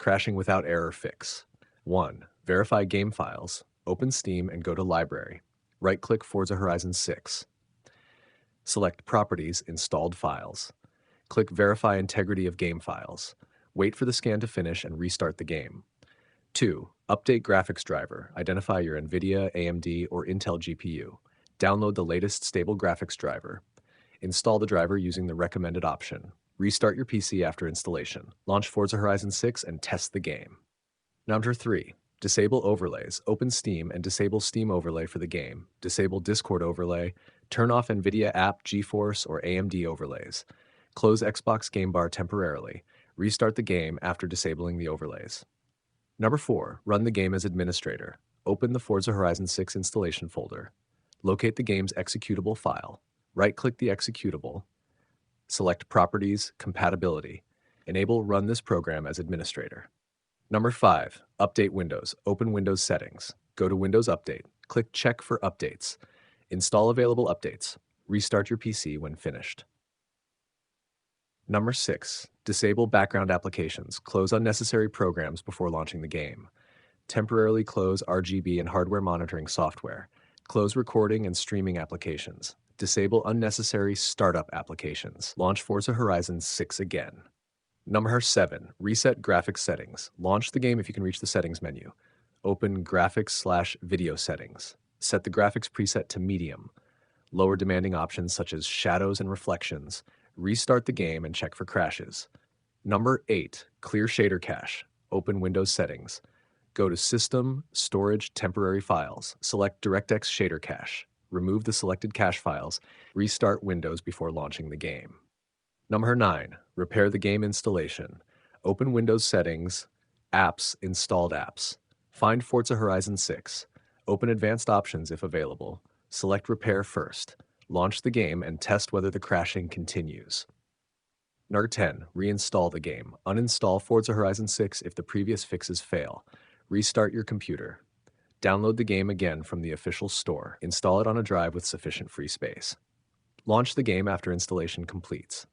Crashing without error fix. 1. Verify game files. Open Steam and go to Library. Right-click Forza Horizon 6. Select Properties, Installed Files. Click Verify Integrity of Game Files. Wait for the scan to finish and restart the game. 2. Update graphics driver. Identify your NVIDIA, AMD, or Intel GPU. Download the latest stable graphics driver. Install the driver using the recommended option. Restart your PC after installation. Launch Forza Horizon 6 and test the game. Number 3. Disable overlays. Open Steam and disable Steam overlay for the game. Disable Discord overlay. Turn off NVIDIA app, GeForce, or AMD overlays. Close Xbox Game Bar temporarily. Restart the game after disabling the overlays. Number 4. Run the game as administrator. Open the Forza Horizon 6 installation folder. Locate the game's executable file. Right-click the executable. Select Properties, Compatibility. Enable Run this program as administrator. Number 5. Update Windows. Open Windows Settings. Go to Windows Update. Click Check for Updates. Install available updates. Restart your PC when finished. Number 6. Disable background applications. Close unnecessary programs before launching the game. Temporarily close RGB and hardware monitoring software. Close recording and streaming applications. Disable unnecessary startup applications. Launch Forza Horizon 6 again. Number 7. Reset graphics settings. Launch the game if you can reach the settings menu. Open Graphics/Video Settings. Set the graphics preset to medium. Lower demanding options such as shadows and reflections. Restart the game and check for crashes. Number 8. Clear shader cache. Open Windows Settings. Go to System, Storage, Temporary Files. Select DirectX Shader Cache. Remove the selected cache files. Restart Windows before launching the game. Number 9. Repair the game installation. Open Windows Settings, Apps, Installed Apps. Find Forza Horizon 6. Open Advanced Options if available. Select Repair first. Launch the game and test whether the crashing continues. Number 10. Reinstall the game. Uninstall Forza Horizon 6 if the previous fixes fail. Restart your computer. Download the game again from the official store. Install it on a drive with sufficient free space. Launch the game after installation completes.